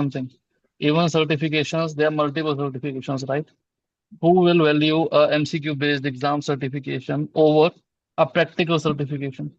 something. Even certifications, there are multiple certifications, right? Who will value a MCQ based exam certification over a practical certification,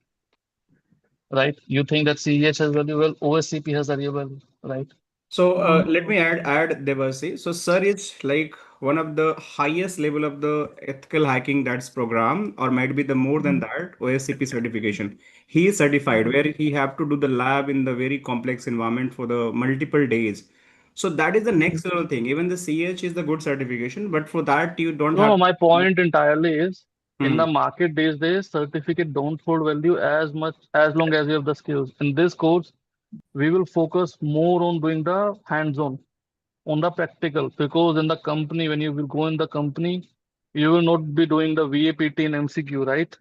right? You think that CEH has value, well, OSCP has a real value, right? So let me add Devasi. So sir is like one of the highest level of the ethical hacking that's program, or might be the more than that OSCP certification. He is certified where he have to do the lab in the very complex environment for the multiple days. So that is the next level thing. Even the CH is the good certification, but for that you don't No, have. no, my point entirely is in Hmm. the market these days, certificate don't hold value as much as long as you have the skills. In this course, we will focus more on doing the hands-on, on the practical, because in the company, when you will go in the company, you will not be doing the VAPT and MCQ, right?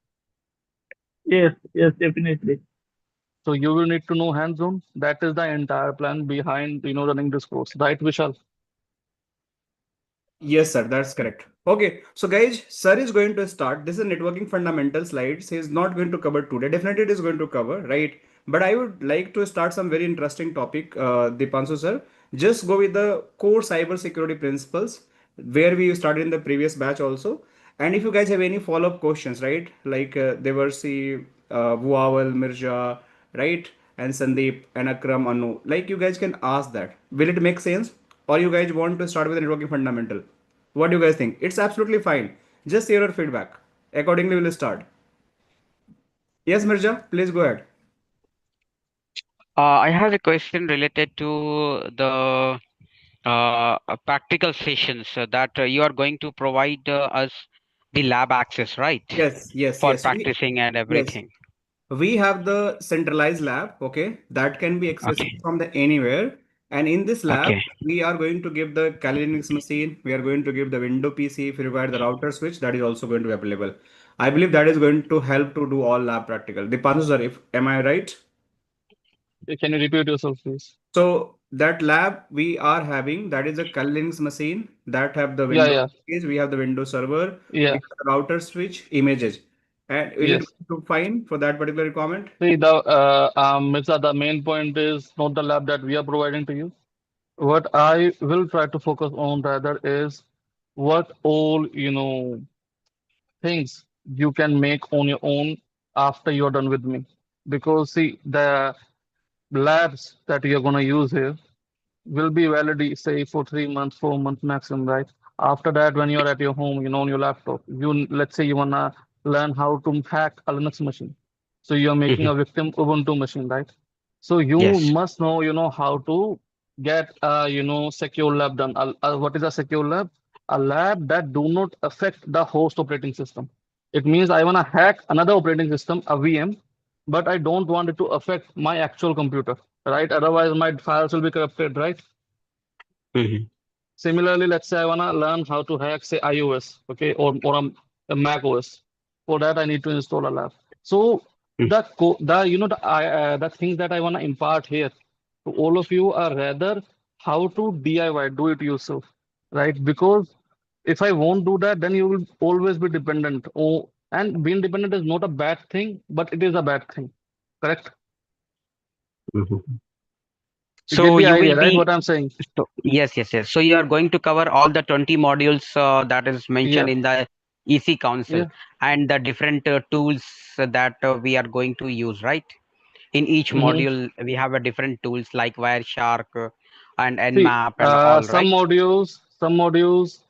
Yes, yes, definitely. So you will need to know hands-on. That is the entire plan behind, running this course, right, Vishal? Yes, sir, that's correct. Okay, so guys, sir is going to start. This is networking fundamental slides. He is not going to cover today. Definitely, it is going to cover, right? But I would like to start some very interesting topic, Dipanshu sir. Just go with the core cybersecurity principles where we started in the previous batch also. And if you guys have any follow-up questions, right? Like Devarsi, Vuaval, Mirja, right? And Sandeep and Akram, Anu, like you guys can ask that. Will it make sense? Or you guys want to start with the networking fundamental? What do you guys think? It's absolutely fine. Just share your feedback. Accordingly, we'll start. Yes, Mirja, please go ahead. I have a question related to the practical sessions that you are going to provide us the lab access, right? Yes, yes, For yes. practicing and Yes. everything. We have the centralized lab, okay, that can be accessible Okay. from the anywhere. And in this lab, Okay. we are going to give the Kali Linux machine. We are going to give the window PC. If you require the router switch, that is also going to be available. I believe that is going to help to do all lab practical. Dipanshu sir, if am I right? Can you repeat yourself, please? So that lab we are having, that is a Linux machine that have the Yeah, Windows yeah, package, we have the Windows server, we yeah, have the router switch, images. And will it yes. be to fine for that particular requirement? See, Mirza, the main point is not the lab that we are providing to you. What I will try to focus on rather is what all, things you can make on your own after you're done with me. Because see, the labs that you're gonna use here will be valid, say, for 3 months, 4 months maximum, right? After that, when you're at your home, on your laptop, let's say you wanna learn how to hack a Linux machine. So you're making Hmm. a victim Ubuntu machine, right? So you Yes. must know, how to get secure lab done. What is a secure lab? A lab that do not affect the host operating system. It means I wanna hack another operating system, a VM, but I don't want it to affect my actual computer, right? Otherwise, my files will be corrupted, right? Hmm. Similarly, let's say I wanna learn how to hack, say, iOS, okay, or a Mac OS. For that, I need to install a lab. So the things that I wanna impart here to all of you are rather how to DIY, do it yourself, right? Because if I won't do that, then you will always be dependent. Oh, and being dependent is not a bad thing, but it is a bad thing. Correct? Hmm. You get So the you idea, will right? be What I'm saying? yes, yes, yes. So you are going to cover all the 20 modules that is mentioned Yeah, in the EC Council yeah. and the different tools that we are going to use, right? In each Hmm. module, we have a different tools like Wireshark and See, Nmap and all, right? some modules,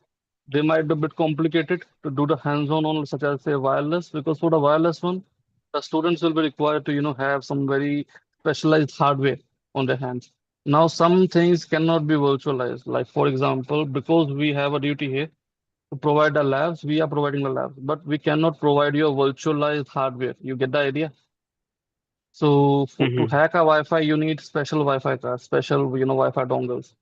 they might be a bit complicated to do the hands-on on, such as say wireless, because for the wireless one, the students will be required to, have some very specialized hardware on their hands. Now, some things cannot be virtualized. Like, for example, because we have a duty here to provide the labs, we are providing the labs, but we cannot provide you a virtualized hardware. You get the idea? So, to Hmm. hack a Wi-Fi, you need special Wi-Fi cards, special, Wi-Fi dongles.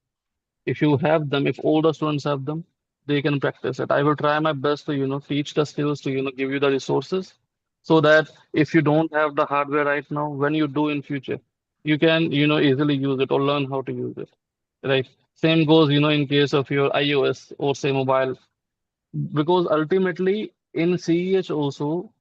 If you have them, if all the students have them, they can practice it. I will try my best to, teach the skills to, give you the resources so that if you don't have the hardware right now, when you do in future, you can, easily use it or learn how to use it, right? Same goes, in case of your iOS or say mobile, because ultimately in CEH also,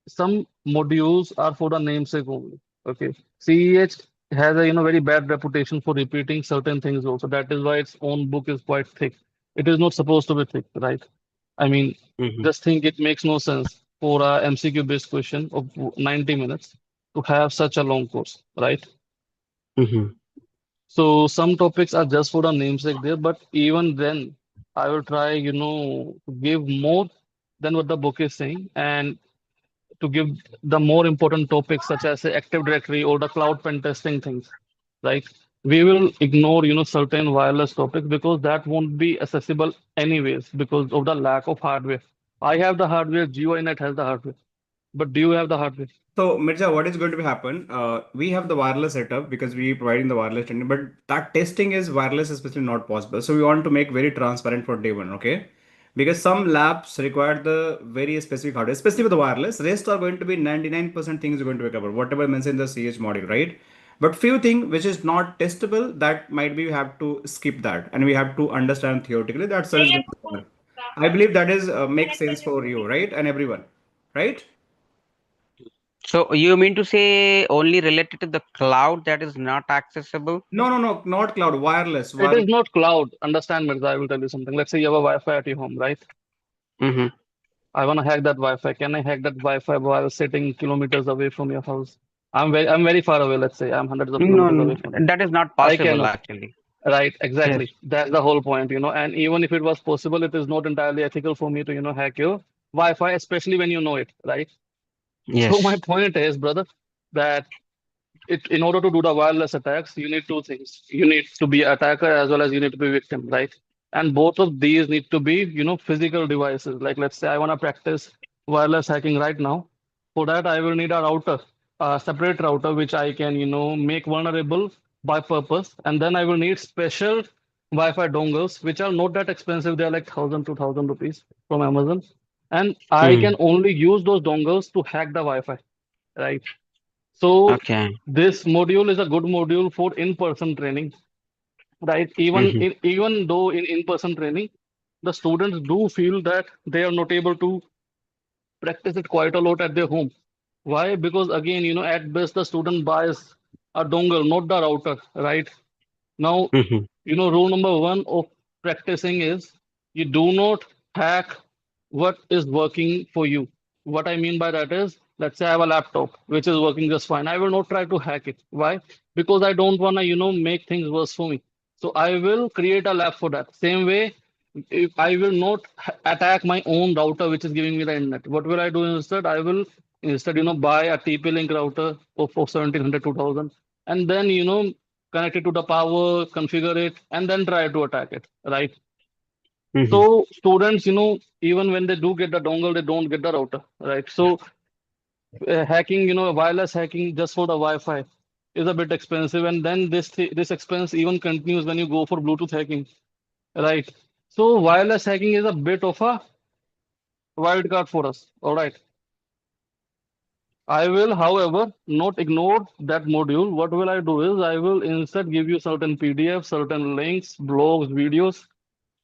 some modules are for the namesake only. Okay. CEH has a very bad reputation for repeating certain things also. That is why its own book is quite thick. It is not supposed to be thick, right? I mean, Mm-hmm. just think it makes no sense for a MCQ based question of 90 minutes to have such a long course, right? Mm-hmm. So some topics are just for the namesake there, but even then, I will try, to give more than what the book is saying, and to give the more important topics such as say, Active Directory or the cloud pen testing things, right? We will ignore, certain wireless topics because that won't be accessible anyways because of the lack of hardware. I have the hardware, GeoINet has the hardware, but do you have the hardware? So, Mirza, what is going to be happen? We have the wireless setup because we providing the wireless training, but that testing is wireless, especially not possible. So, we want to make very transparent for day one, okay? Because some labs require the very specific hardware, especially with the wireless. Rest are going to be 99% things are going to be covered, whatever mentioned in the CH module, right? But few thing which is not testable, that might be we have to skip that, and we have to understand theoretically that sir is going to cover. I believe that is makes sense for you, right, and everyone, right? So you mean to say only related to the cloud that is not accessible? No, no, no, not cloud, wireless, It wireless. is not cloud. Understand, Mirza, I will tell you something. Let's say you have a Wi-Fi at your home, right? Mm-hmm. I want to hack that Wi-Fi. Can I hack that Wi-Fi while sitting kilometers away from your house? I'm very far away, let's say. I'm hundreds of No, kilometers away from you. that is not I possible cannot. actually. Right, Yes. exactly. That's the whole point. And even if it was possible, it is not entirely ethical for me to hack your Wi-Fi, especially when you know it, right? So my Yes. point is, brother, that in order to do the wireless attacks, you need two things. You need to be attacker as well as you need to be victim, right? And both of these need to be physical devices. Like let's say I want to practice wireless hacking right now. For that, I will need a router, a separate router, which I can make vulnerable by purpose. And then I will need special Wi-Fi dongles, which are not that expensive. They're like 1,000, 2,000 rupees from Amazon. And I can Mm. only use those dongles to hack the Wi-Fi, right? So Okay. this module is a good module for in-person training, right? Even Mm-hmm. even though in in-person training, the students do feel that they are not able to practice it quite a lot at their home. Why? Because again, at best the student buys a dongle, not the router, right? Now, Mm-hmm. rule number one of practicing is you do not hack what is working for you. What I mean by that is, let's say I have a laptop which is working just fine. I will not try to hack it. Why? Because I don't want to make things worse for me. So I will create a lab for that. Same way, if I will not attack my own router which is giving me the internet. What will I do instead? I will instead buy a TP-Link router for 1700, 2000, and then connect it to the power, configure it, and then try to attack it, right? Mm-hmm. So students even when they do get the dongle, they don't get the router, right? So hacking wireless hacking just for the Wi-Fi is a bit expensive, and then this expense even continues when you go for Bluetooth hacking, right? So wireless hacking is a bit of a wild card for us, all right? I will, however, not ignore that module. What will I do is I will instead give you certain PDFs, certain links, blogs, videos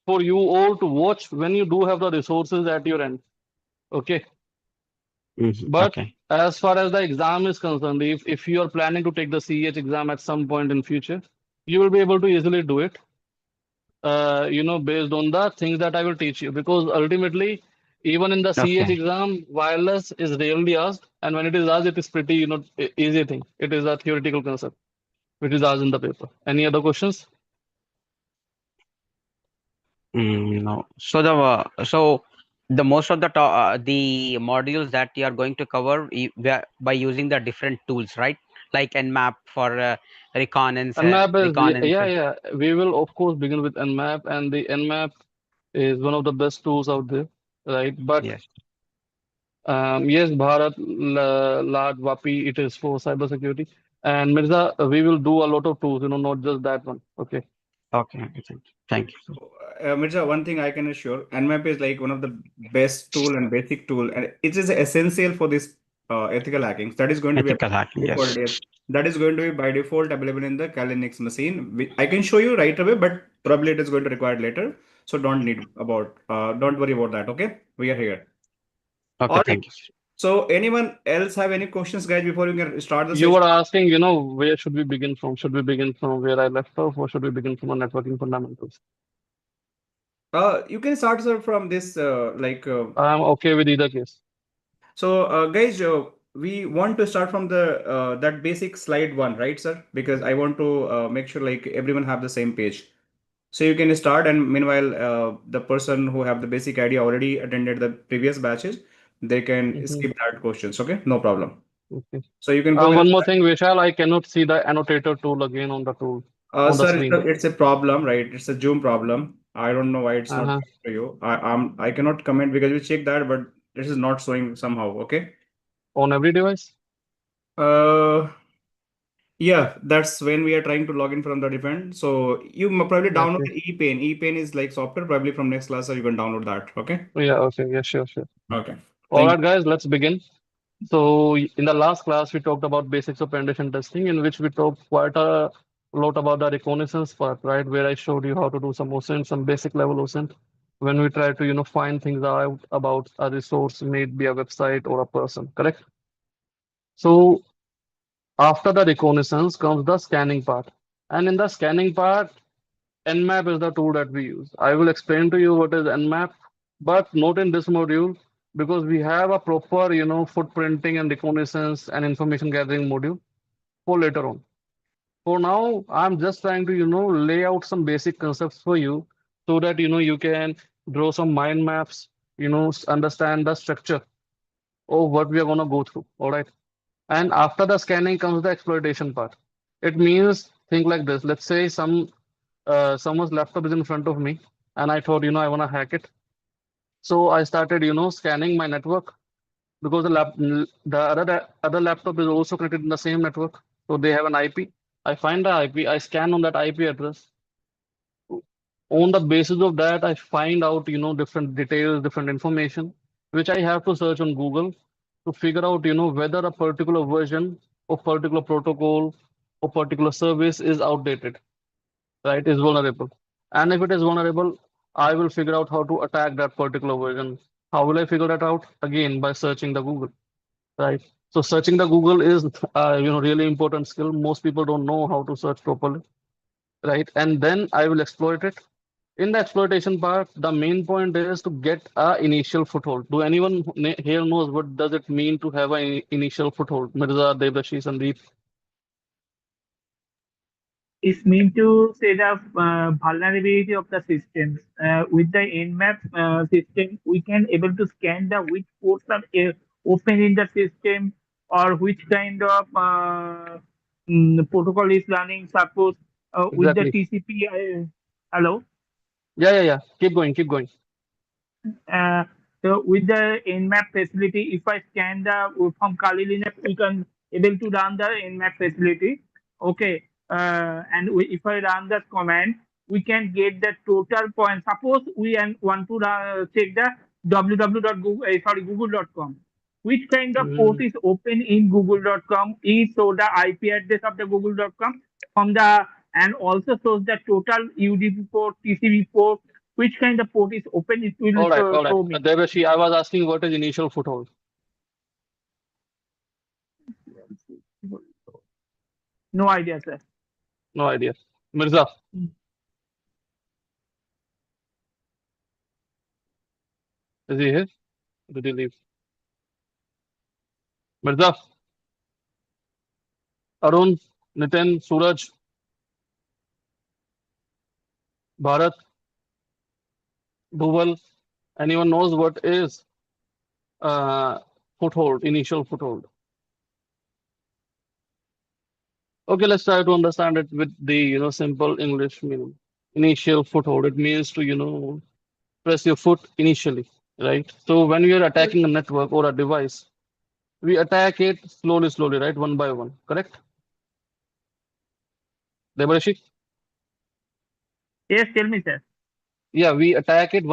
for you all to watch when you do have the resources at your end. Okay. Mm-hmm. But Okay. as far as the exam is concerned, if you are planning to take the CH exam at some point in future, you will be able to easily do it, based on the things that I will teach you. Because ultimately, even in the CH Okay. exam, wireless is rarely asked, and when it is asked, it is pretty easy thing. It is a theoretical concept which is asked in the paper. Any other questions? No. So the most of the modules that you are going to cover by using the different tools, right? Like Nmap for Nmap is, reconnaissance. yeah, yeah. We will of course begin with Nmap, and the Nmap is one of the best tools out there, right? But Yes. yes, Bharat, Lad, Vapi, it is for cybersecurity. And Mirza, we will do a lot of tools, not just that one. Okay. Okay. Okay. Thank you. Thank you. Mirza, one thing I can assure, Nmap is like one of the best tool and basic tool, and it is essential for this ethical hacking. That is going to be Ethical hacking. default, Yes. yes. That is going to be by default available in the Kali Linux machine. I can show you right away, but probably it is going to require later. So don't worry about that. Okay, we are here. Okay. All right. Thank you. So anyone else have any questions, guys, before we can start the You session? were asking, where should we begin from? Should we begin from where I left off, or should we begin from the networking fundamentals? You can start, sir, from this I'm okay with either case. so guys, we want to start from the that basic slide one, right, sir? Because I want to make sure like everyone have the same page. So you can start, and meanwhile, the person who have the basic idea already attended the previous batches, they can Hmm. skip that questions. Okay, no problem. Okay. So you can go with. One more thing, Vishal, I cannot see the annotator tool again on the tool on the Sir, screen. it's a problem, right? It's a Zoom problem. I don't know why it's not Uh-huh. showing to you. I cannot comment because we checked that, but this is not showing somehow. Okay. On every device? Uh, yeah, that's when we are trying to log in from the different. So you probably download Okay. the ePain. ePain is like software. Probably from next class, so you can download that. Okay. Yeah, okay. Yeah, sure, sure. Okay. All Thank you. right, guys, let's begin. So in the last class, we talked about basics of penetration testing, in which we talked quite a lot about the reconnaissance part, right? Where I showed you how to do some OSINT, some basic level OSINT, when we try to, find things out about a resource, may it be a website or a person, correct? So after the reconnaissance comes the scanning part. And in the scanning part, Nmap is the tool that we use. I will explain to you what is Nmap, but not in this module because we have a proper, footprinting and reconnaissance and information gathering module for later on. For now, I'm just trying to, lay out some basic concepts for you so that, you can draw some mind maps, understand the structure of what we are going to go through. All right. And after the scanning comes the exploitation part. It means think like this. Let's say someone's laptop is in front of me, and I thought, I want to hack it. So I started, scanning my network because the other laptop is also connected in the same network. So they have an IP. I find the IP. I scan on that IP address. On the basis of that, I find out, different details, different information, which I have to search on Google to figure out, whether a particular version of particular protocol or particular service is outdated, right, is vulnerable. And if it is vulnerable, I will figure out how to attack that particular version. How will I figure that out? Again, by searching the Google, right? So searching the Google is, really important skill. Most people don't know how to search properly, right? And then I will exploit it. In the exploitation part, the main point is to get a initial foothold. Do anyone here knows what does it mean to have an initial foothold? Mirza, Devdashi, Sandeep. It's meant to say the vulnerability of the systems. With the Nmap system, we can able to scan the which ports are open in the system or which kind of protocol is running. Suppose with the Exactly. TCP, hello. Yeah, yeah, yeah. Keep going, keep going. Uh, so with the Nmap facility, if I scan the from Kali Linux, we can able to run the Nmap facility. Okay, and if I run that command, we can get the total point. Suppose we want to check the www.google, sorry, google.com. Which kind of port Mm. is open in google.com is so the IP address of the google.com from the and also shows the total UDP port, TCP port, which kind of port is open, it will All right, all right. show me. Devdashi, I was asking what is initial foothold? No idea, sir. No idea. Mirza, is he here? Did he leave? Mirza, Arun, Nitin, Suraj, Bharat, Dhuval, anyone knows what is uh, foothold, initial foothold? Okay, let's try to understand it with the simple English meaning. Initial foothold. It means to press your foot initially, right? So when we are attacking a network or a device, we attack it slowly, slowly, right? One by one, correct? Debarashi? Yes, tell me, sir. Yeah, we attack it,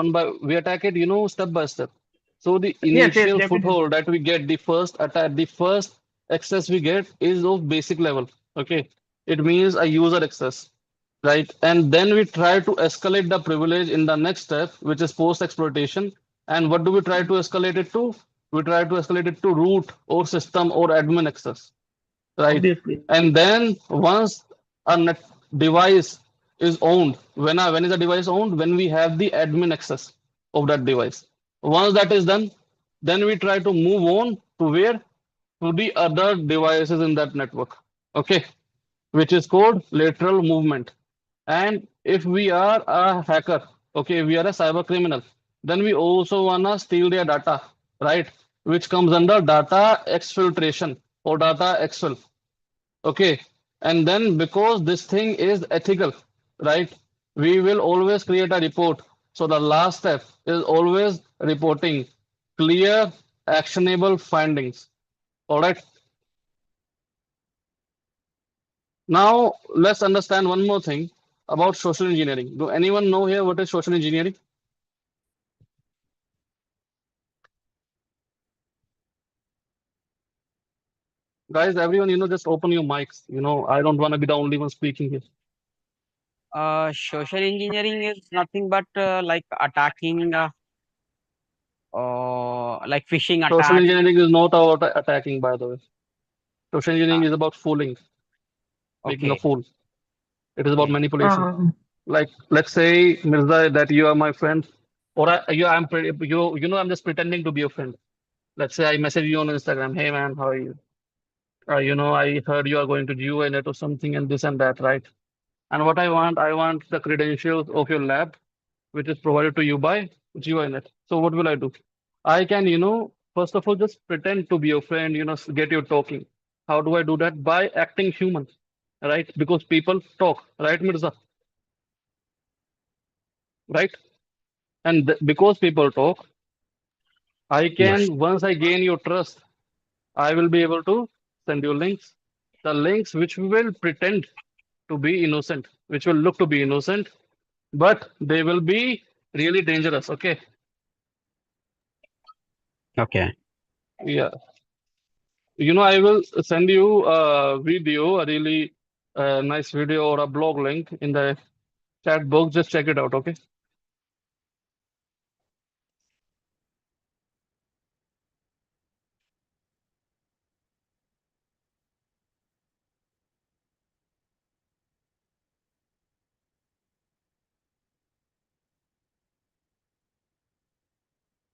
step by step. So the Yes, yes, initial definitely. foothold that we get, the first attack, the first access we get is of basic level. Okay. It means a user access, right? And then we try to escalate the privilege in the next step, which is post exploitation. And what do we try to escalate it to? we try to escalate it to root or system or admin access, right? Obviously. And then once a device is owned, when is the device owned? When we have the admin access of that device. Once that is done, then we try to move on to where? To the other devices in that network. Okay, which is called lateral movement. And if we are a hacker, okay, we are a cyber criminal, then we also wanna steal their data, right? Which comes under data exfiltration or data exfil. Okay. And then because this thing is ethical, right? We will always create a report. So the last step is always reporting clear, actionable findings. All right. Now let's understand one more thing about social engineering. Do anyone know here what is social engineering? Guys, everyone, just open your mics. I don't want to be the only one speaking here. Social engineering is nothing but like attacking, like phishing Social attacks. engineering is not about attacking, by the way. Social engineering Uh, is about fooling, making a okay, fool. It is about okay, manipulation. Um, Like, let's say, Mirza, that you are my friend, or I'm I'm just pretending to be a friend. Let's say I message you on Instagram, hey man, how are you? I heard you are going to GUINet or something and this and that, right? And what I want the credentials of your lab, which is provided to you by GUINet. So what will I do? I can, first of all, just pretend to be your friend, get you talking. How do I do that? By acting human, right? Because people talk, right, Mirza? Right? And because people talk, I yes, can, once I gain your trust, I will be able to send you links. The links which will pretend to be innocent, which will look to be innocent, but they will be really dangerous. Okay. okay, Yeah. I will send you a video, a really nice video or a blog link in the chat box. Just check it out. Okay.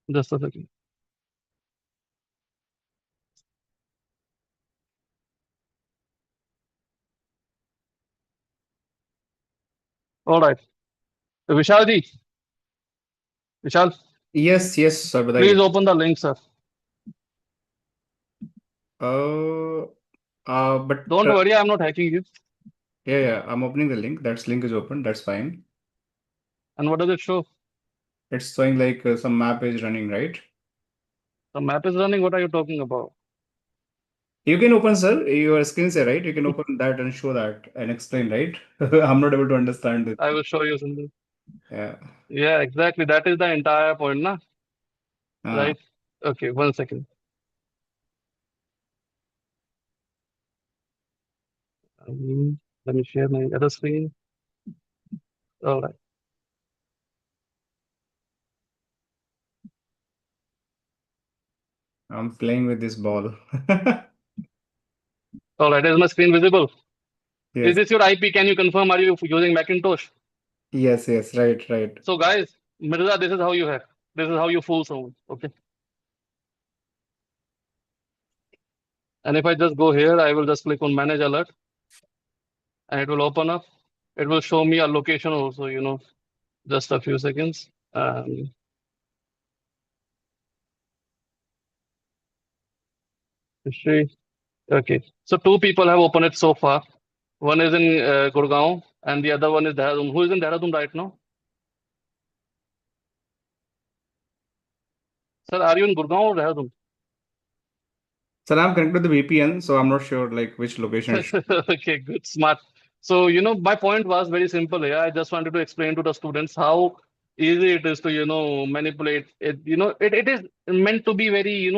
Just a second. All right. Vishalji, Vishal, Yes, yes, sir, please बताइए. open the link, sir. Uh, but Don't worry, I'm not hacking you. yeah, yeah, I'm opening the link. That link is open. That's fine. And what does it show? It's showing like some map is running, right? The map is running. What are you talking about? You can open, sir, your screen say, right? You can open that and show that and explain, right? I'm not able to understand this. I will show you something. Yeah. Yeah, exactly. That is the entire point, na? Ah, Right? Okay, 1 second. Let me share my other screen. All right. I'm playing with this ball. All right. Is my screen visible? Is Yes, this your IP? Can you confirm? Are you using Macintosh? yes, yes, right, right. So, guys, Mirza, this is how you hack. This is how you fool someone. Okay. And if I just go here, I will just click on Manage Alert, and it will open up. It will show me a location also. Just a few seconds. History. Okay. So two people have opened it so far. One is in Gurgaon, and the other one is Dehradun. Who is in Dehradun right now? Sir, are you in Gurgaon or Dehradun? Sir, I'm connected to the VPN, so I'm not sure like which location it's. Okay, good, smart. So, my point was very simple here. I just wanted to explain to the students how easy it is to, manipulate it. It is meant to be very,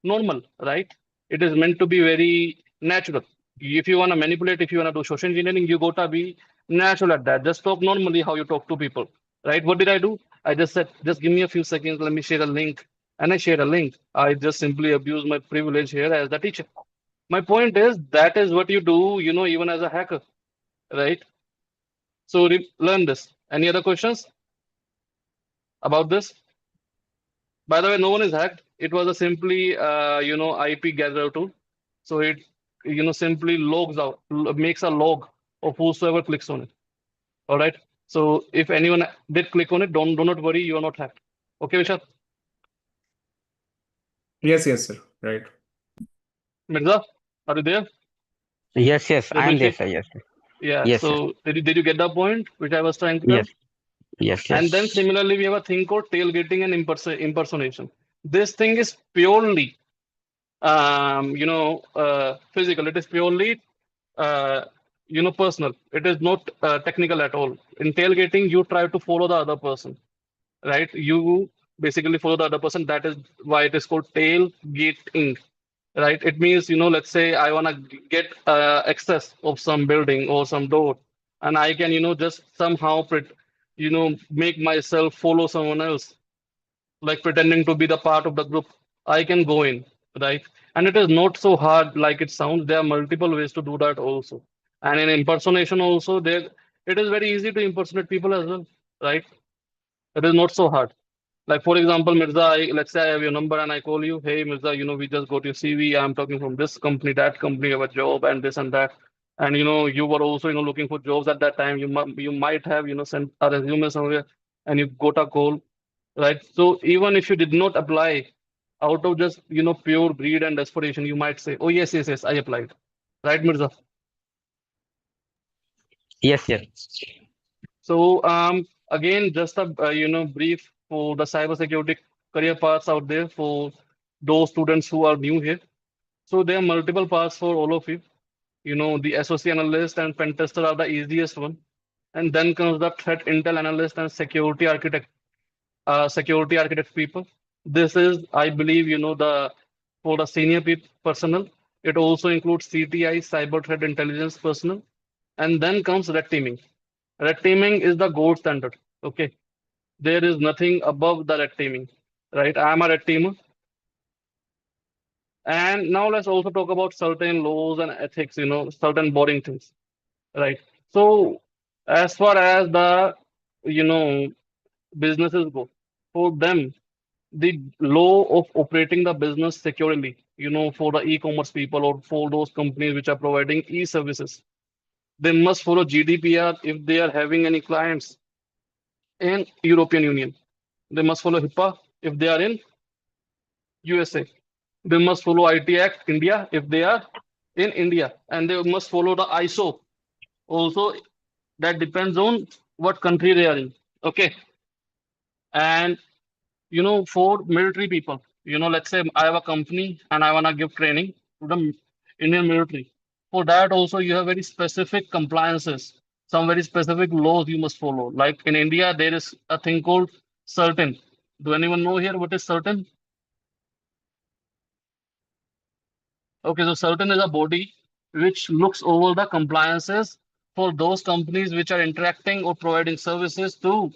normal, right? It is meant to be very natural. If you want to manipulate, if you want to do social engineering, you gotta be natural at that. Just talk normally how you talk to people, right? What did I do? I just said, just give me a few seconds. Let me share a link. and I share a link. I just simply abuse my privilege here as the teacher. My point is that is what you do, even as a hacker, right? So learn this. Any other questions about this? By the way, no one is hacked. It was a simply, IP gatherer tool. So it, simply logs out, makes a log of whosoever clicks on it. All right. So if anyone did click on it, do not worry, you are not hacked. Okay, Vishal? Yes, sir. Right. Mirza, are you there? Yes, I am there, Abhishek? sir. Yes, Yeah. yes, yes, So did you get the point which I was trying to tell? yes, yes, And then yes. similarly, we have a thing called tailgating and impersonation. This thing is purely, physical. It is purely, uh, personal. It is not technical at all. In tailgating, you try to follow the other person, right? You basically follow the other person. That is why it is called tailgating, right? It means, let's say I want to get access of some building or some door, and I can, just somehow, make myself follow someone else, like pretending to be the part of the group. I can go in, right? And it is not so hard like it sounds. There are multiple ways to do that also. And in impersonation also, it is very easy to impersonate people as well, right? It is not so hard. Like for example, Mirza, let's say I have your number and I call you, hey Mirza, we just got your CV. I'm talking from this company, that company, have a job and this and that. And you were also looking for jobs at that time. You might have sent a resume somewhere, and you got a call, right? So even if you did not apply out of just pure greed and desperation, you might say, oh yes, I applied, right, Mirza? Yes, yes. So again, just a brief for the cybersecurity career paths out there for those students who are new here. So there are multiple paths for all of you. The associate analyst and pen tester are the easiest one, and then comes the threat intel analyst and security architect people. This is, I believe, the for the senior personnel. It also includes CTI, cyber threat intelligence personnel, and then comes red teaming. Red teaming is the gold standard. Okay, there is nothing above the red teaming, right? I am a red teamer, and now let's also talk about certain laws and ethics. Certain boring things, right? So, as far as the you know businesses go, for them the law of operating the business securely, for the e-commerce people or for those companies which are providing e-services, they must follow GDPR if they are having any clients in European Union. They must follow HIPAA if they are in USA. They must follow IT Act India if they are in India, and they must follow the ISO. Also, that depends on what country they are in. Okay, and for military people, let's say I have a company and I want to give training to the Indian military. For that also you have very specific compliances, some very specific laws you must follow. Like in India, there is a thing called certain. Do anyone know here what is certain? Okay, so certain is a body which looks over the compliances for those companies which are interacting or providing services to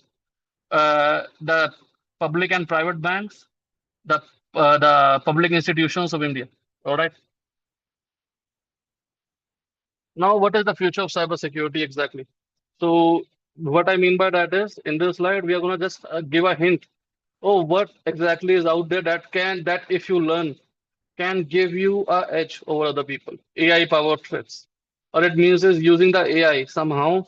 the public and private banks, the public institutions of India. All right. Now, what is the future of cybersecurity exactly? So, what I mean by that is, in this slide, we are going to just give a hint. Oh, what exactly is out there that if you learn can give you a edge over other people. AI powered threats, or it means is using the AI somehow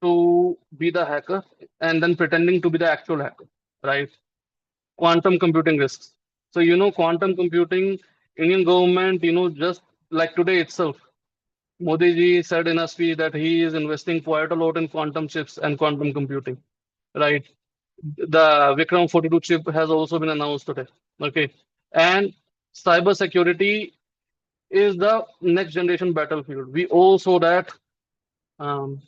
to be the hacker and then pretending to be the actual hacker, right? Quantum computing risks. So, quantum computing, Indian government, just like today itself, Modi ji said in a speech that he is investing quite a lot in quantum chips and quantum computing, right? The Vikram 42 chip has also been announced today. Okay. And cybersecurity is the next generation battlefield. Um,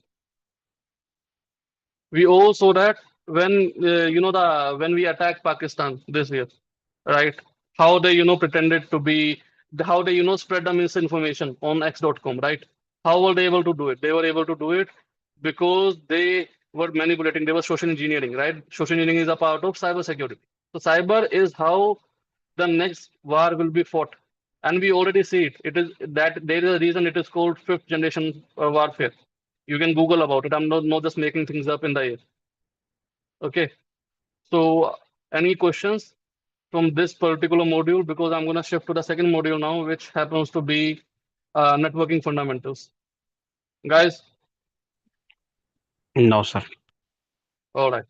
we all saw that when when we attacked Pakistan this year, right? How they pretended to be, how they spread the misinformation on X.com, right? How were they able to do it? They were able to do it because they were manipulating. They were social engineering, right? Social engineering is a part of cyber security. So cyber is how the next war will be fought. And we already see it. It is that there is a reason it is called fifth generation warfare. You can Google about it. I'm not just making things up in the air. Okay. So, any questions from this particular module? Because I'm going to shift to the second module now, which happens to be networking fundamentals. Guys, No, sir. all right.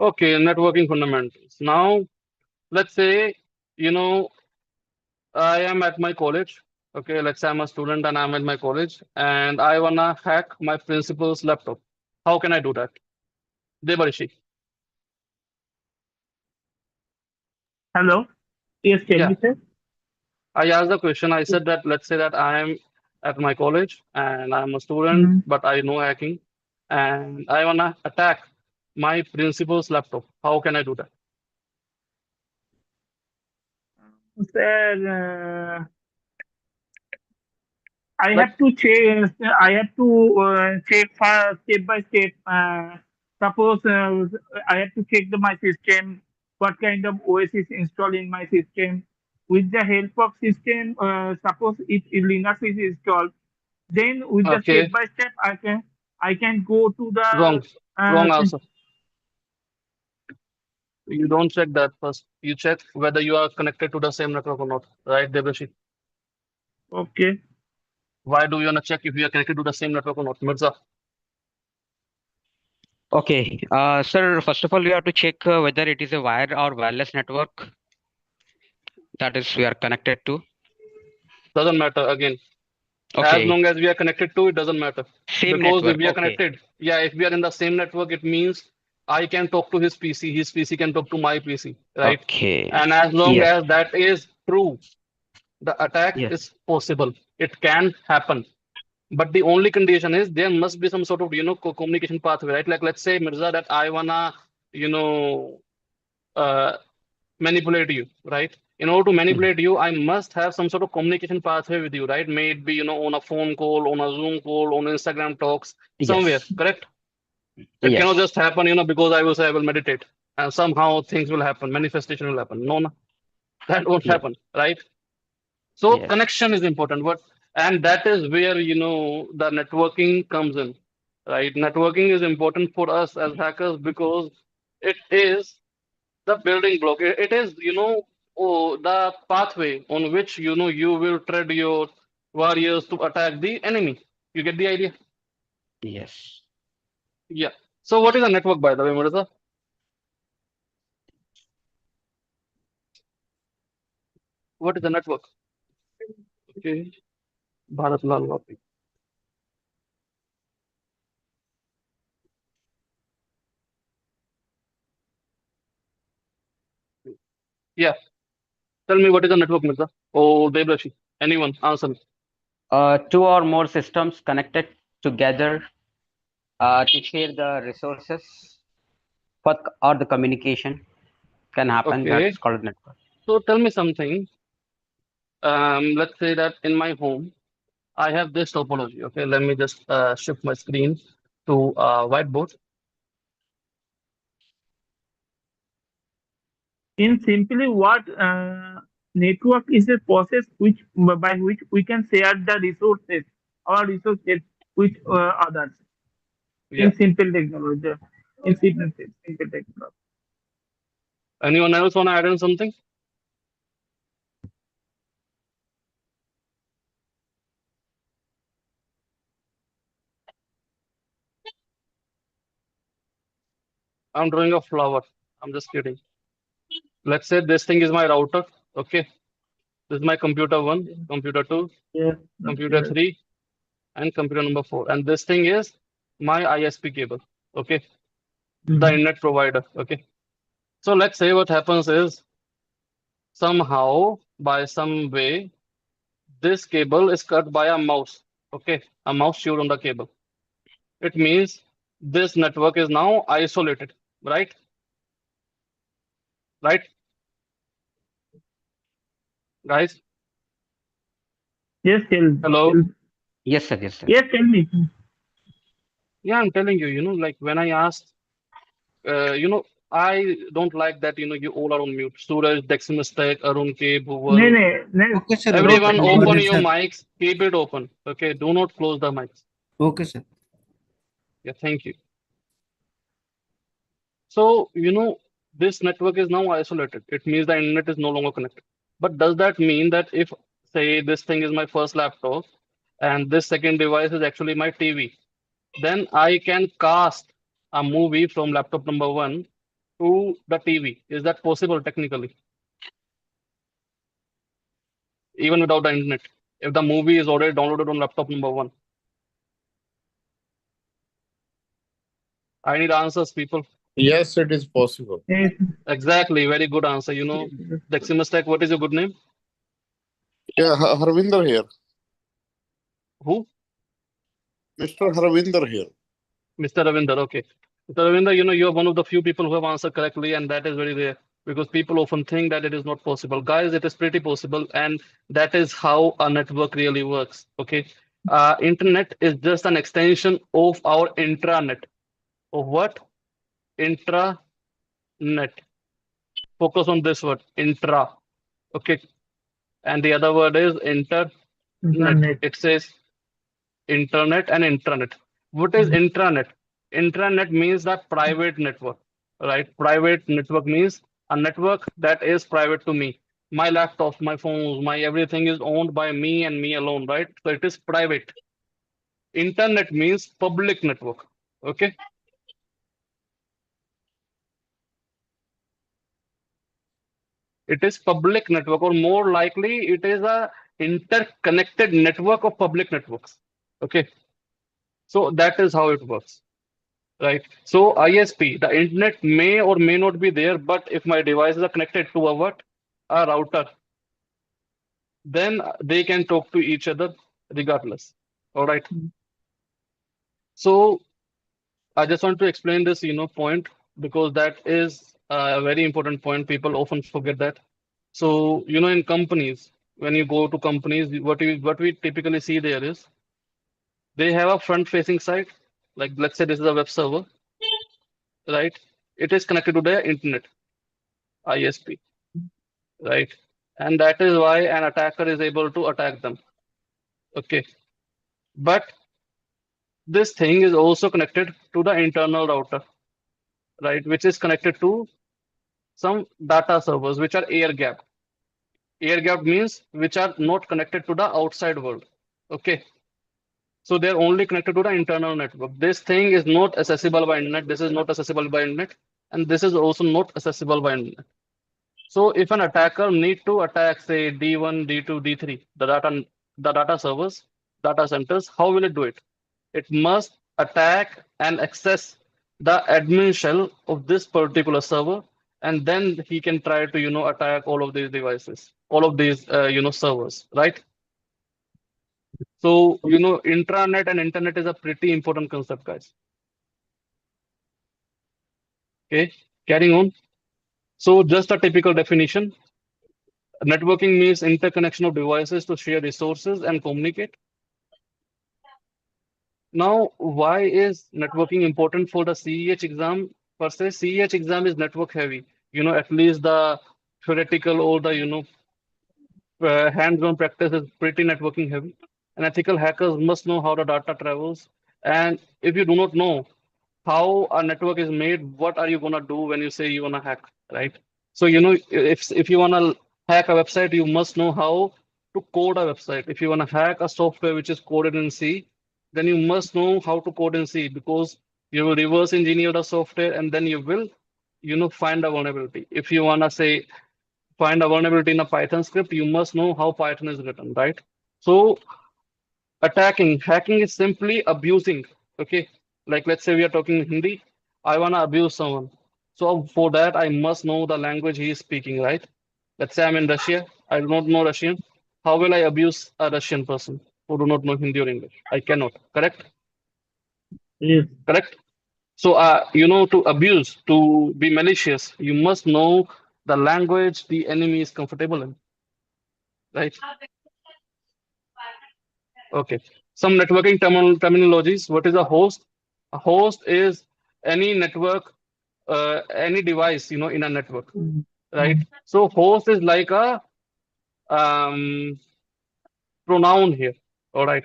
Okay, networking fundamentals. Now, let's say, you know, I am at my college. Okay, let's say I'm a student and I'm at my college and I wanna hack my principal's laptop. How can I do that? Debarishi. Hello. Yes, tell Yeah, me, sir. I asked the question. I said that let's say that I am at my college and I'm a student, Mm. but I know hacking and I wanna attack my principal's laptop. How can I do that? Sir, I Like, have to check. I have to check for step by step. Suppose I have to check my system. What kind of OS is installed in my system? With the help of system, suppose if Linux is installed, then with the step okay, by step, I can go to wrong, the wrong answer. You don't check that first. You check whether you are connected to the same network or not, right, Debashi? okay. Why do you wanna check if you are connected to the same network or not, Mirza? Okay. Sir, first of all, you have to check whether it is a wire or wireless network that is we are connected to. Doesn't matter again. As Okay. long as we are connected to it, doesn't matter. Same Because if network. we are Okay. connected, yeah, if we are in the same network, it means I can talk to his PC can talk to my PC, right? Okay. And as long Yes. as that is true, the attack Yes. is possible. It can happen. But the only condition is there must be some sort of, communication pathway, right? Like let's say, Mirza, that I wanna, you know, uh, manipulate you, right? In order to Mm. manipulate you, I must have some sort of communication pathway with you, right? May it be, on a phone call, on a Zoom call, on Instagram talks, somewhere, Yes. correct? It cannot Yes. just happen, because I will say I will meditate and somehow things will happen, manifestation will happen. No, no, that won't Yes. happen, right? So Yes. connection is important, and that is where, the networking comes in, right? Networking is important for us as hackers because it is the building block. It is, the pathway on which, you will tread your warriors to attack the enemy. You get the idea? Yes. Yeah. So what is a network, by the way, Marisa? What is a network? Okay. Bharat Lal Vapi. Yeah. Tell me what is a network, Mirza? Oh, Debrashi. Anyone? Answer me. Two or more systems connected together to share the resources for or the communication can happen. Okay. That's called network. So tell me something. Let's say that in my home, I have this topology. Okay. Let me just shift my screen to whiteboard. In simply, what network is a process which by which we can share the resources, our resources with others. Yeah. In simple technology, in simple technology. Anyone else want to add in something? I'm drawing a flower. I'm just kidding. Let's say this thing is my router. Okay. This is my computer one, computer two, Yes, computer yes. three, and computer number four. And this thing is my ISP cable. Okay. The Mhm. internet provider. Okay. So let's say what happens is somehow, by some way, this cable is cut by a mouse. Okay. A mouse chewed on the cable. It means this network is now isolated. Right? Right, guys? Yes, Hello? tell. Yes, sir. Yes, sir. Yes, tell me. Yeah, I'm telling you, like when I asked I don't like that, you all are on mute. Suraj, Deximus Tech, Arun K, नहीं Bhuval, नहीं Okay, sir. no Got everyone it. problem. Got open it, your sir. mics. Keep it open. Okay, do not close the mics. Okay, sir. Yeah, thank you. So, this network is now isolated. It means the internet is no longer connected. But does that mean that if, say, this thing is my first laptop and this second device is actually my TV, then I can cast a movie from laptop number one to the TV? Is that possible technically, even without the internet? If the movie is already downloaded on laptop number one, I need answers, people. Yes, it is possible. Yes, Exactly, very good answer. Deximus Tech, what is your good name? Yeah, Harvinder here. Who? Mr. Harvinder here. Mr. Ravinder, okay. Mr. Ravinder, you are one of the few people who have answered correctly, and that is very rare because people often think that it is not possible. Guys, it is pretty possible, and that is how a network really works. Okay. Internet is just an extension of our intranet. Of what? Intranet. Focus on this word, intra. Okay. And the other word is internet. internet. It says internet and intranet. What is intranet? Intranet means the private network, right? Private network means a network that is private to me. My laptops, my phones, my everything is owned by me and me alone, right? So it is private. Internet means public network. Okay. It is public network, or more likely, it is a interconnected network of public networks. Okay. So that is how it works. Right. So ISP, the internet may or may not be there, but if my devices are connected to a what? A router, then they can talk to each other regardless. All right. So I just want to explain this, point because that is a very important point. People often forget that. So, in companies, when you go to companies, what we typically see there is they have a front-facing site, like let's say this is a web server, right? It is connected to the internet, ISP, right? And that is why an attacker is able to attack them. Okay. But this thing is also connected to the internal router, right? Which is connected to some data servers, which are air gapped. Air gapped means which are not connected to the outside world. Okay. So they're only connected to the internal network. This thing is not accessible by internet. This is not accessible by internet. And this is also not accessible by internet. So if an attacker need to attack, say D1, D2, D3, the data servers, data centers, how will it do it? It must attack and access the admin shell of this particular server, and then he can try to, attack all of these devices, all of these, servers, right? So, intranet and internet is a pretty important concept, guys. Okay, carrying on. So just a typical definition. Networking means interconnection of devices to share resources and communicate. Now, why is networking important for the CEH exam per se? CEH exam is network heavy. At least the theoretical or the, hands-on practice is pretty networking heavy. And ethical hackers must know how the data travels. And if you do not know how a network is made, what are you gonna do when you say you wanna hack, right? So if you wanna hack a website, you must know how to code a website. If you wanna hack a software which is coded in C, then you must know how to code in C because you will reverse engineer the software and then you will, find a vulnerability. If you wanna say find a vulnerability in a Python script, you must know how Python is written, right? So hacking is simply abusing. Okay, like let's say we are talking Hindi. I wanna abuse someone. So for that, I must know the language he is speaking, right? Let's say I'm in Russia. I do not know Russian. How will I abuse a Russian person who do not know Hindi or English? I cannot. Correct? Yes. Correct. So, to abuse, to be malicious, you must know the language the enemy is comfortable in, right? Okay. Some networking terminologies. What is a host? A host is any network any device, in a network, Mm. right? So host is like a um, pronoun here. All right.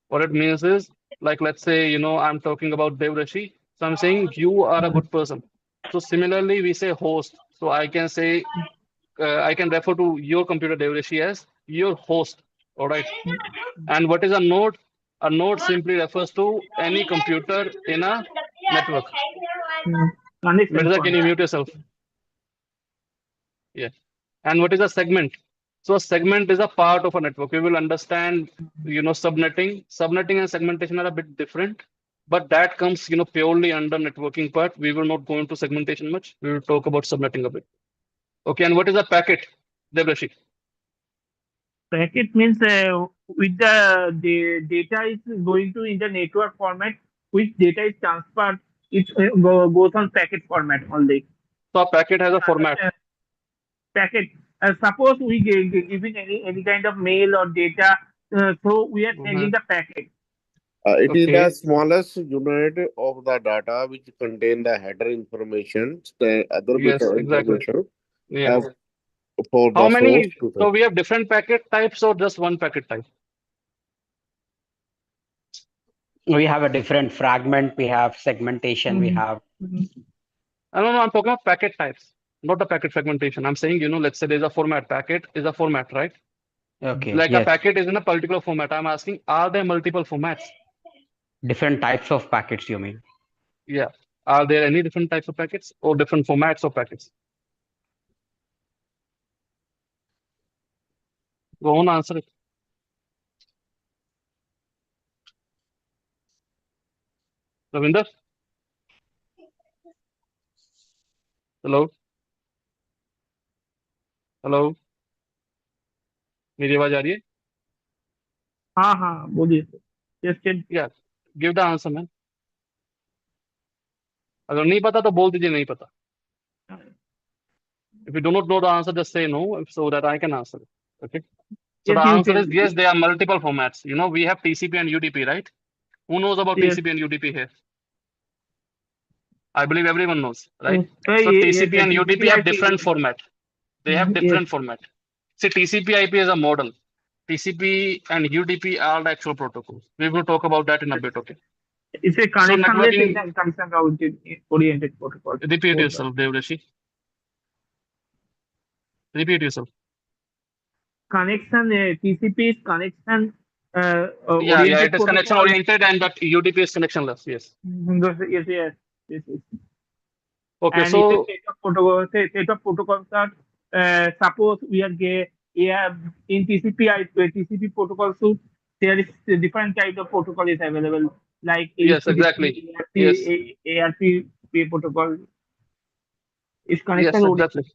What it means is, like, let's say, I'm talking about Devrashi. So I'm saying you are a good person. So similarly, we say host. So I can say, I can refer to your computer, Devrashi, as your host. All right. And what is a node? A node simply refers to any computer in a network. Mm. Connection Mirza, can point. you mute yourself? Yeah. And what is a segment? So a segment is a part of a network. We will understand, subnetting. Subnetting and segmentation are a bit different, but that comes, purely under networking part. We will not go into segmentation much. We will talk about subnetting a bit. Okay. And what is a packet, Debrashi? Packet means with the data is going to in the network format, which data is transferred, it goes on packet format only. So a packet has a format. Uh, Packet. Suppose we giving any kind of mail or data, so we are Mhm. sending the packet. It is the Okay. smallest unit of the data which contain the header information, the other bit Yes, of exactly. information Yeah. as for How the source many? to the. So we have different packet types or just one packet type? We have a different fragment, we have segmentation, we Mhm. have Mhm. I don't know. I'm talking about packet types, not the packet segmentation. I'm saying, let's say there's a format. Packet is a format, right? okay, Like a yes, packet is in a particular format. I'm asking, are there multiple formats? different types of packets, you mean? Yeah. Are there any different types of packets or different formats of packets? Go on, answer it. Ravinder, hello, hello. मेरी आवाज आ रही है? हाँ हाँ बोलिए sir. Yes, yes. Yeah. Give the answer, man. अगर नहीं पता तो बोल दीजिए नहीं पता. If you do not know the answer, just say no so that I can answer it. Okay. So Yes, the you answer is can. yes, there are multiple formats. We have TCP and UDP, right? Who knows about Yes. TCP and UDP here? I believe everyone knows, right? Yes, So yes, TCP and UDP TCP have IP. different format. They have Yes, different format. See, TCP IP is a model. TCP and UDP are the actual protocols. We will talk about that in a bit, okay? it's a So connectionless networking, and connection oriented protocol. repeat Both are. yourself, Devrashi. Repeat yourself. Connection, TCP is connection Yeah, oriented it is connection protocol. oriented and that UDP is connectionless. Yes. Yes, yes, yes, yes. Okay, And it's a so set of protocols. Set of protocols that suppose we are yeah, in TCP protocol suite, there is a different type of protocol is available like yes, exactly. HTTP, Yes, ARP protocol is connection yes, oriented. exactly.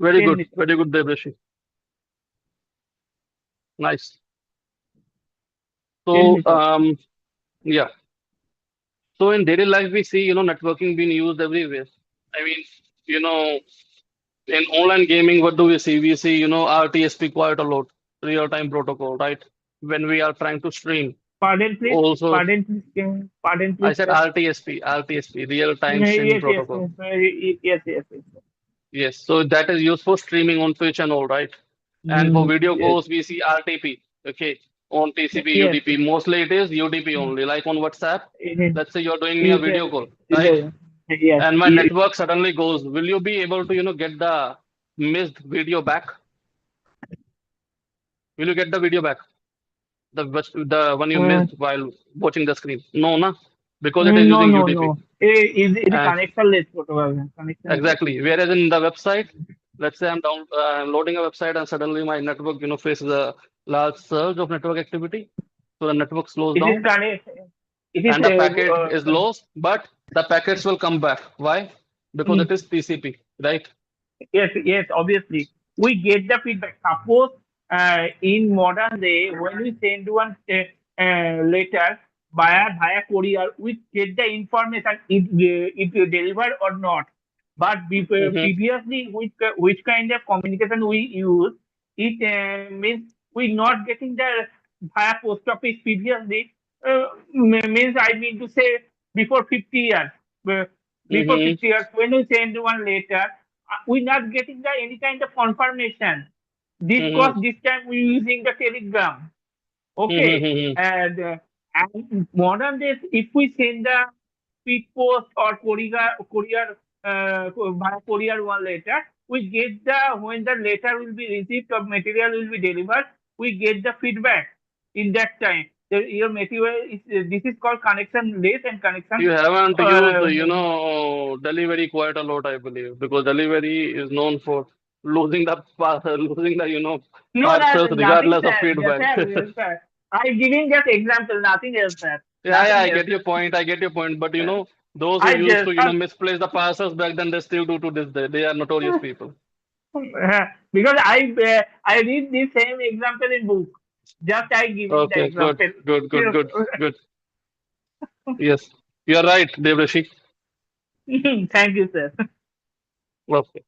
Tell me, Very good, Devrashi. Nice. tell So, me, sir. yeah. So in daily life, we see, networking being used everywhere. I mean, you know, in online gaming, what do we see? We see, RTSP quite a lot, real-time protocol, right? When we are trying to stream. Pardon, please. Also, Pardon, I please, said sir. RTSP, real-time streaming Yes, yes, protocol. yes. Yes, so that is used for streaming on Twitch and all, right? And for video Yes, calls, we see RTP, okay, on TCP, yes. UDP. Mostly it is UDP only, like on WhatsApp. Yes, Let's say you're doing me a yes, video call, right? yes, yes, And my yes. network suddenly goes. Will you be able to, get the missed video back? Will you get the video back? The one you Uh, missed while watching the screen? No, na, because it is no, using no, UDP. no. It is And connectionless protocol. Connectionless. exactly. Whereas in the website, let's say I'm loading a website and suddenly my network, faces a large surge of network activity. So the network slows It is down connect. It is and the packet is lost, but the packets will come back. Why? Because it is TCP, right? yes, yes. Obviously, we get the feedback. Suppose in modern day, when we send one letter via courier, we get the information it delivered or not. But Mm-hmm. previously, which kind of communication we use, it means we not getting the via post office previously. Means I mean to say before 50 years. before Mm-hmm. 6 years, when we send one letter, we not getting the any kind of confirmation. This Mm-hmm. course, this time we using the Telegram. Okay, Mm-hmm. and modern days, if we send the speed post or courier via courier one letter, we get the when the letter will be received or material will be delivered, we get the feedback in that time. Your material is this is called connection less and connection. You haven't used, Uh, delivery quite a lot, I believe, because delivery is known for losing the losing the, no, parcels nothing, regardless of sir. Yes, feedback. sir. Yes, sir. I'm giving just example, nothing else, sir. Yeah, yeah, Nothing I else, get your point. I get your point. But sir. those who I used to, just misplace the parcels back then, they still do to this day. They are notorious people. because I read the same example in book. Just I giving the Okay, good, example. good, good, good, good. Yes, you are right, Devrashi. Thank you, sir. Okay.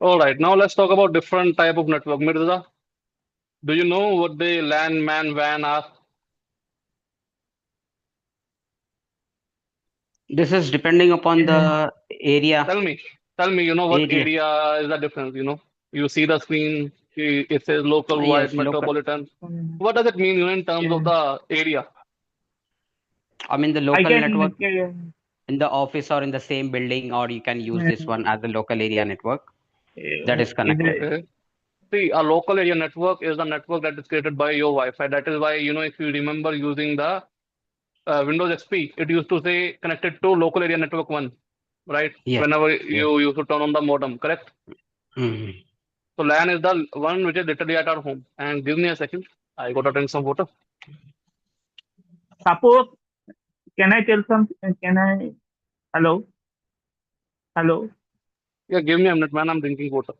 All right. Now let's talk about different type of network. Mirza, do you know what the LAN, MAN, WAN are? This is depending upon the area. Tell me, you know what Area. area is the difference? You see the screen, it says local, wide, Yes, local. metropolitan. What does it mean, in terms of Yeah. the area? I mean the I local network can. in the office or in the same building, or you can use this one as the local area network that is connected. Okay. See, a local area network is the network that is created by your Wi-Fi. That is why, if you remember using the Windows XP, it used to say connected to local area network one, right? Yes. Whenever Yes. you used to turn on the modem, correct? Mhm. So LAN is the one which is literally at our home. And give me a second. I got to drink some water. Suppose, can I tell something? Can I? Hello, hello. Yeah, give me a minute, man. I'm drinking water.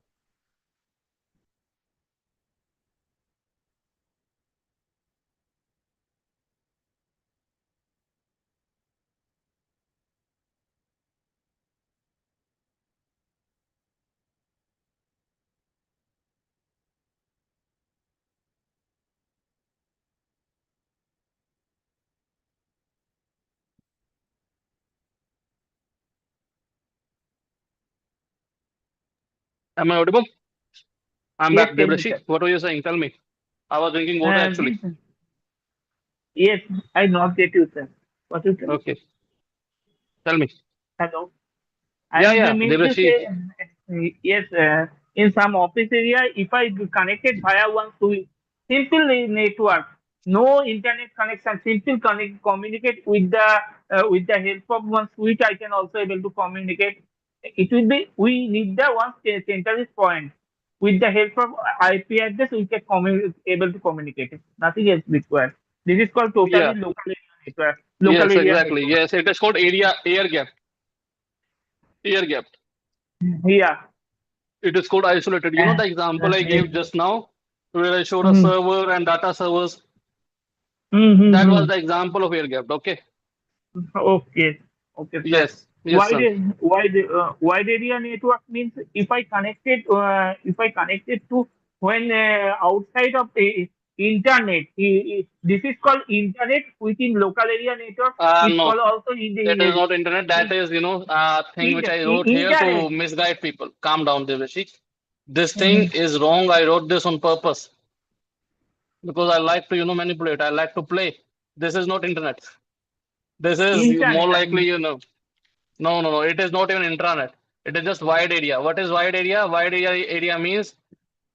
Am I audible? I'm Yes, back, tell me, Debrashi. sir. What were you saying? Tell me. I was drinking water actually. This, yes, I not get you, sir. What you tell? Okay. Tell me. Hello. I Yeah, yeah, mean to Debrashi. say, yes, in some office area, if I connected via one switch, simple network, no internet connection, simple communicate with the help of one switch, I can also able to communicate. It will be we need the one centralist point. With the help of IP address, we can able to communicate. Nothing else required. This is called totally Yeah. local area network. Local Yes, area exactly. network. Yes, it is called air gap. Air gap. Yeah. It is called isolated. You know the example I gave just now, where I showed a Mm. server and data servers. That was Mm-hmm. the example of air gap. Okay. Okay, okay, sir. Yes. Yes, son. Wide area network means if I connected to when outside of the internet, this is called internet within local area network. It's No, called also in that is the not internet. That is, a thing which I wrote here internet. to misguide people. Calm down, Devashi. This thing Mhm. is wrong. I wrote this on purpose because I like to, manipulate. I like to play. This is not internet. This is more Internet. I likely, mean. No, no, no. It is not even intranet. It is just wide area. What is wide area? Wide area means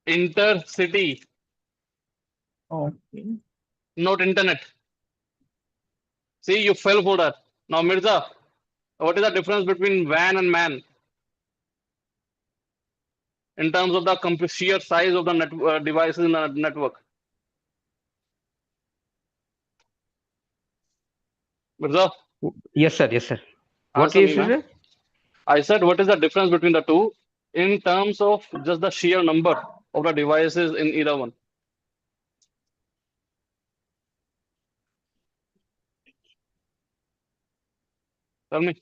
intercity, Okay. not internet. See, you fell for that. Now, Mirza, what is the difference between WAN and MAN in terms of the sheer size of the devices in the network? Mirza, Yes, sir. Yes, sir. What answer me, is man. it? I said, what is the difference between the two in terms of just the sheer number of the devices in either one? Tell me.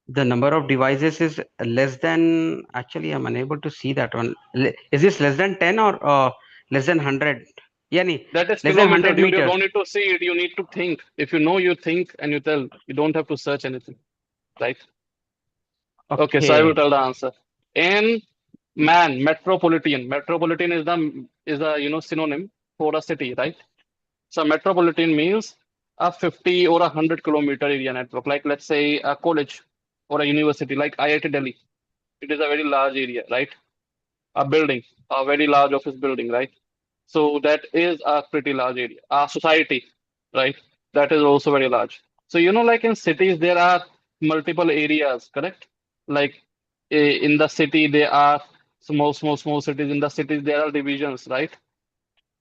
The number of devices is less than. Actually, I'm unable to see that one. Is this less than 10 or less than 100? Yani, That is let's say kilometer, 100 dude. You meters. don't need to see it. You need to think. If you know, you think and you tell. You don't have to search anything, right? Okay, so I will Okay. tell the answer. In man, metropolitan. Metropolitan is the synonym for a city, right? So metropolitan means a 50 or 100 kilometer area network. Like let's say a college or a university, like IIT Delhi. It is a very large area, right? A building, a very large office building, right? So that is a pretty large area. A society, right? That is also very large. So like in cities there are multiple areas, correct? Like in the city there are small cities. In the cities there are divisions, right?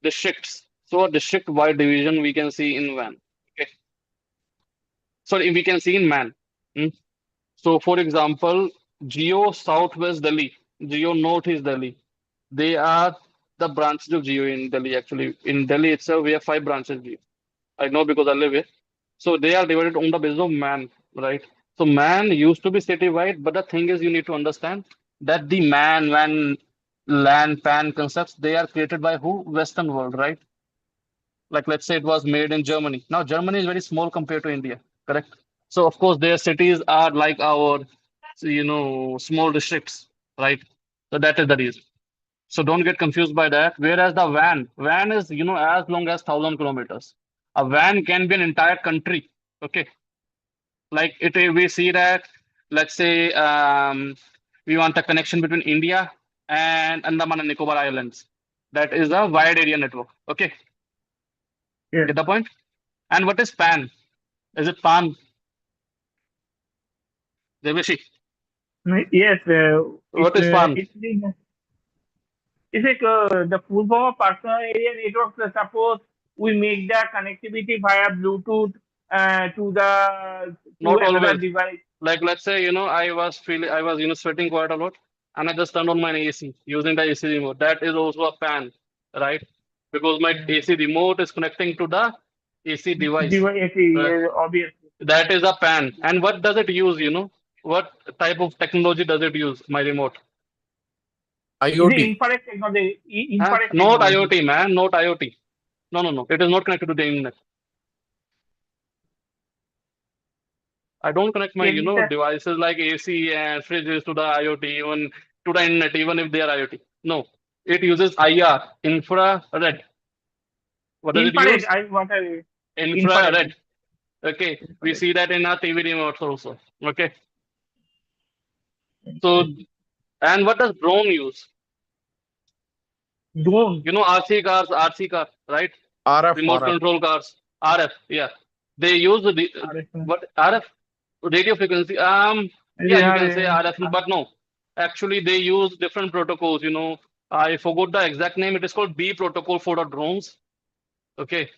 Districts. So a district-wide division we can see in van. Okay. Sorry, we can see in man. Hmm? So for example, Geo Southwest Delhi, Geo Northeast Delhi. They are the branches of Geo in Delhi. Actually, in Delhi itself, we have 5 branches. Geo. I know because I live here. So they are divided on the basis of man, right? So man used to be citywide, but the thing is, you need to understand that the man, land, pan concepts, they are created by who? Western world, right? Like let's say it was made in Germany. Now Germany is very small compared to India, correct? So of course their cities are like our, small districts, right? So that is the reason. So don't get confused by that. Whereas the van is, as long as 1,000 kilometers. A van can be an entire country. Okay. Like we see that, let's say, we want a connection between India and Andaman and Nicobar Islands. That is a wide area network. Okay. Yes. Get the point? And what is PAN? Is it PAN? Deveshi. Yes. What is PAN? It's like the full form of personal area network. Suppose we make the connectivity via Bluetooth to Not another always. device. Like let's say, I was, sweating quite a lot, and I just turned on my AC using the AC remote. That is also a PAN, right? Because my AC remote is connecting to the AC device. Device, Uh, yes, obviously. that is a PAN. And what does it use? What type of technology does it use? My remote. It's IoT. infrared technology. Huh? Infrared Not technology. IoT, man. Not IoT. No, no, no. It is not connected to the internet. I don't connect my, Can be the devices like AC and fridges to the IoT, even to the internet, even if they are IoT. No, it uses IR, infrared. What does it infrared. use? What are Infrared. infrared? Okay, we Infrared. see that in our TV remotes also. Okay, so and what does drone use? Drone. RC cars, right? RF, Remote RF. control cars, RF. Yeah, they use the RF. what RF radio frequency. Yeah, you Yeah, can say yeah. RF, but no, actually they use different protocols. I forgot the exact name. It is called B protocol for the drones. Okay.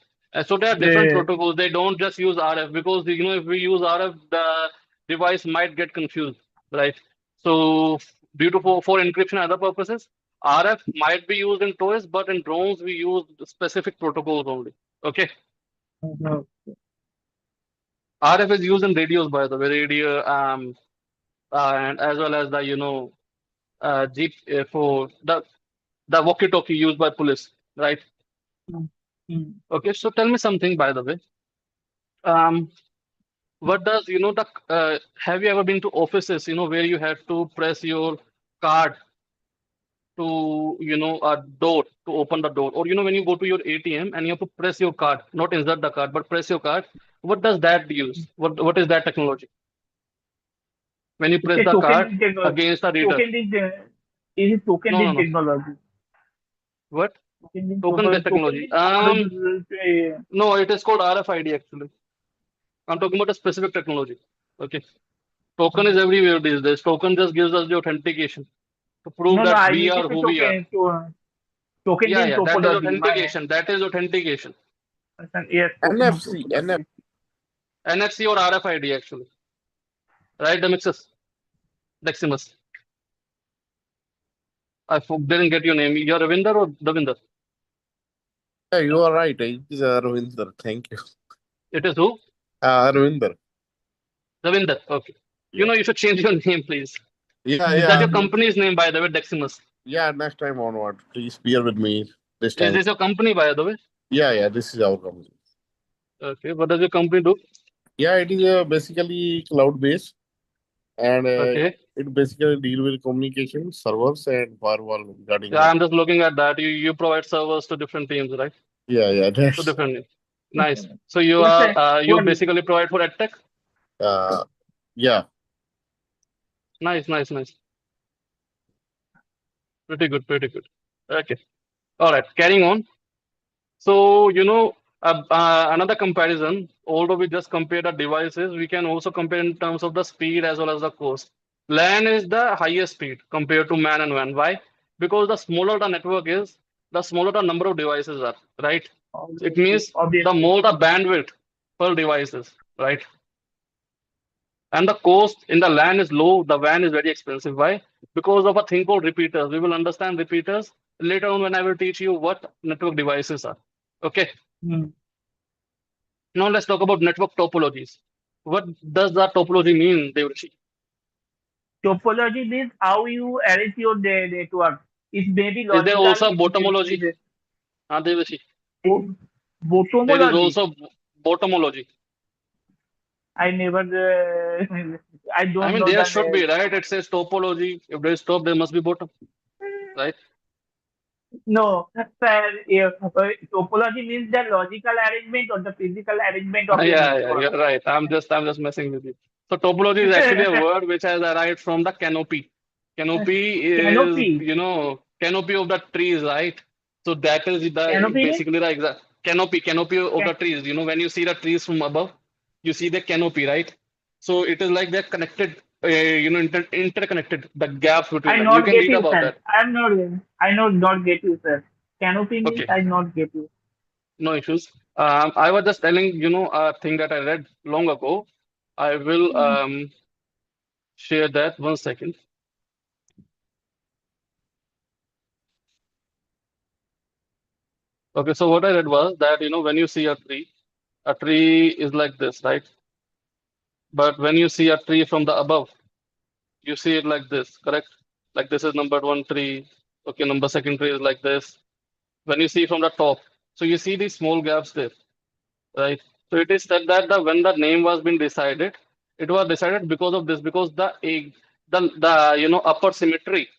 So there are different The protocols. They don't just use RF because if we use RF, the device might get confused, right? So due to for encryption and other purposes, RF might be used in toys, but in drones we use specific protocols only. Okay. RF is used in radios, by the way, radio, and as well as the Jeep for the walkie-talkie used by police, right? Okay. So tell me something, by the way. Um, What does, have you ever been to offices, where you had to press your card to, a door to open the door? Or, when you go to your ATM and you have to press your card, not insert the card, but press your card. What does that use? What is that technology? When you it's press a the token card link technology. against the reader. Token link. Is it token No, no, link no. technology? What? Token link Token-based Token technology. link technology. No, it is called RFID actually. I'm talking about a specific technology. Okay. Token is everywhere these days. Token just gives us the authentication to prove No, no. that I we need to are say who we are. token Yeah, link yeah, that is topology. authentication. That is authentication. Yes, token link NFC, topology. NFC or RFID actually. Right, Demixus? Deximus. Didn't get your name. You're Ravinder or Davinder? Yeah, you are right. It is Arvinder. Thank you. It is who? Arvinder. Ravinder. Okay. Yeah. You should change your name, please. Yeah, Is that yeah. your company's name, by the way, Deximus? Yeah, next time onward. Please bear with me. this Is time. this your company, by the way? Yeah, this is our company. Okay. What does your company do? Yeah, it is basically cloud based, and Okay. it basically deal with communication servers and firewall regarding Yeah, that. I'm just looking at that. You provide servers to different teams, right? Yeah, To that's different. Nice. So What's that? you What? basically provide for edtech? uh, yeah. Nice, nice, nice. Pretty good, pretty good. Okay. All right. Carrying on. So, another comparison, although we just compare the devices, we can also compare in terms of the speed as well as the cost. LAN is the highest speed compared to MAN and WAN. Why? Because the smaller the network is, the smaller the number of devices are, right? So it Obviously, means the obviously. more the bandwidth per devices, right? And the cost in the LAN is low, the WAN is very expensive. Why? Because of a thing called repeaters. We will understand repeaters later on when I will teach you what network devices are. Okay. Hmm. Now let's talk about network topologies. What does that topology mean, Devrishi? Topology means how you arrange your network. It may be Is there logical. also It bottomology? is Devrishi. There is bottomology. also bottomology. I never. I I don't mean, know there the should be, name. right? It says topology. If there is top, there must be bottom, right? No, sir. Topology means the logical arrangement or the physical arrangement of a Yeah, network. you're right. I'm just messing with you. So topology is actually a word which has arrived from the canopy. Canopy is, Canopy. canopy of the trees, right? So that is the Canopy means basically the exact canopy of the ca- trees. When you see the trees from above, you see the canopy, right? So it is like they're connected, interconnected, the gaps between I them. You not can get read you, about sir. that. I'm not. I not get you, sir. Canopy means Okay, I not get you. no issues. I was just telling, a thing that I read long ago. I will share that 1 second. Okay, so what I read was that, when you see a tree is like this, right? But when you see a tree from the above, you see it like this, correct? Like this is number one tree. Okay, number second tree is like this. When you see from the top, so you see these small gaps there, right? So it is said that when the name was being decided, it was decided because of this, because the upper symmetry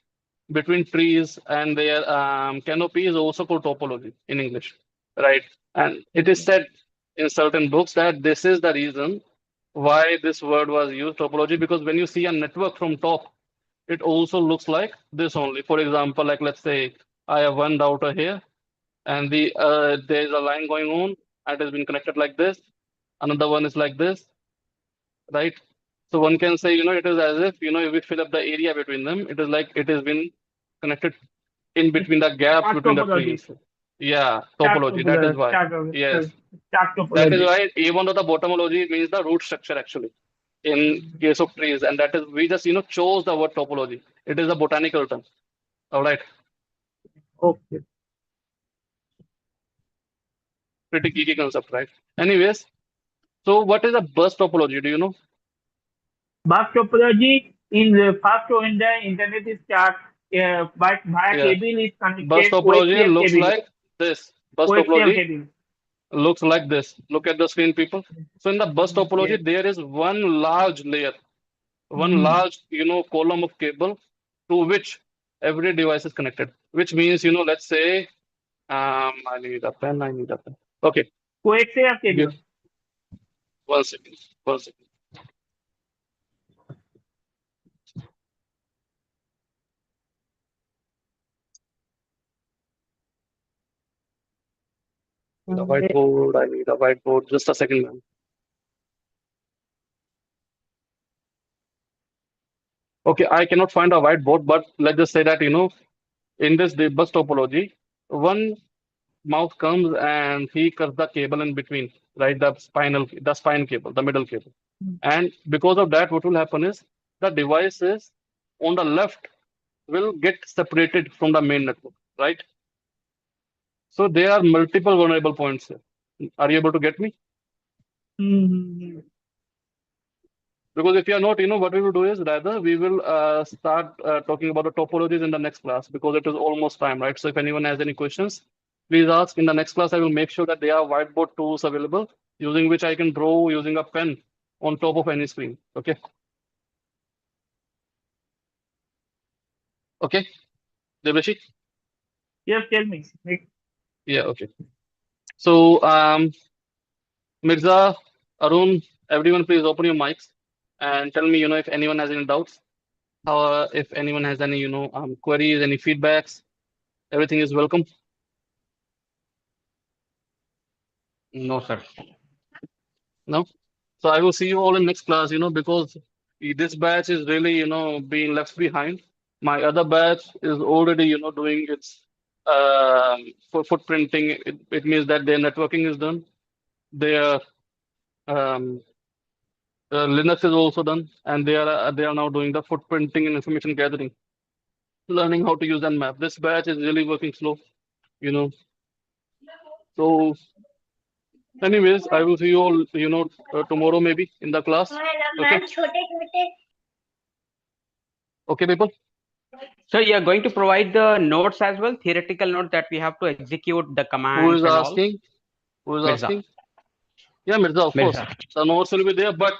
between trees and their canopy is also called topology in English, right? And it is said in certain books that this is the reason why this word was used, topology, because when you see a network from top, it also looks like this only. For example, like let's say I have one router here, and there is a line going on, and it has been connected like this. Another one is like this, right? So one can say, it is as if, if we fill up the area between them, it is like it has been connected in between the gaps Chart between the topology. trees. Yeah, Chart topology. That is topology. why. Yes, Chart that is topology. why even though the bottomology means the root structure actually in case of trees, and that is we just chose the word topology. It is a botanical term. All right, Okay. pretty geeky concept, right? Anyways, so what is a bus topology? Do you know? Bus topology in the first when the internet is start, but via Yeah, cable is bus connected topology coaxial looks cable. like this. Bus Coaxial topology cable. looks like this. Look at the screen, people. So in the bus Yes. topology, there is one large layer, one Mm-hmm. large, column of cable to which every device is connected. Which means, let's say, I need a pen. I need a pen. Okay, Coaxial give cable. 1 second. 1 second. The whiteboard. I need a whiteboard. Just a second, man. Okay, I cannot find a whiteboard, but let's just say that, in this bus topology, one mouse comes and he cuts the cable in between, right? The spine cable, the middle cable. And because of that, what will happen is the devices on the left will get separated from the main network, right? So there are multiple vulnerable points here. Are you able to get me? Mm-hmm. Because if you are not, what we will do is rather we will start talking about the topologies in the next class because it is almost time, right? So if anyone has any questions, please ask. In the next class, I will make sure that there are whiteboard tools available using which I can draw using a pen on top of any screen. Okay. Okay. Devashi? Yes, tell me. Yeah, okay. So, Mirza, Arun, everyone, please open your mics and tell me, if anyone has any doubts, if anyone has any, queries, any feedbacks, everything is welcome. No, sir. No? So I will see you all in next class, because this batch is really, being left behind. My other batch is already, doing its for footprinting. It means that their networking is done. Their um, Linux is also done, and they are now doing the footprinting and information gathering, learning how to use Nmap. This batch is really working slow, you know. So, anyways, I will see you all, tomorrow maybe in the class. Okay, okay, people. So you're going to provide the notes as well, theoretical notes that we have to execute the Who commands is and all. asking? Who is Mirza. asking? Yeah, Mirza, of course. Mirza. The notes will be there, but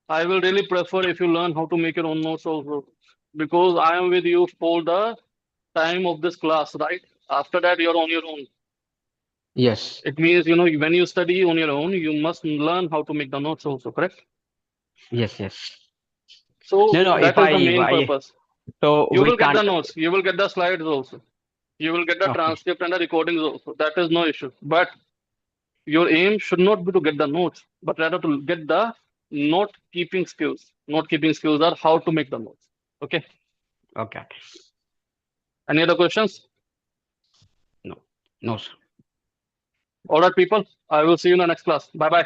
I will really prefer if you learn how to make your own notes also, because I am with you for the time of this class, right? After that, you're on your own. Yes. It means, when you study on your own, you must learn how to make the notes also, correct? Yes. Yes. So No, no. that is the main purpose. So You we will get can't. the notes, you will get the slides also, you will get the Okay. transcript and the recordings also. That is no issue. But your aim should not be to get the notes, but rather to get the note keeping skills. Note keeping skills are how to make the notes. Okay. Okay. Any other questions? No. No, sir. All right, people. I will see you in the next class. Bye bye.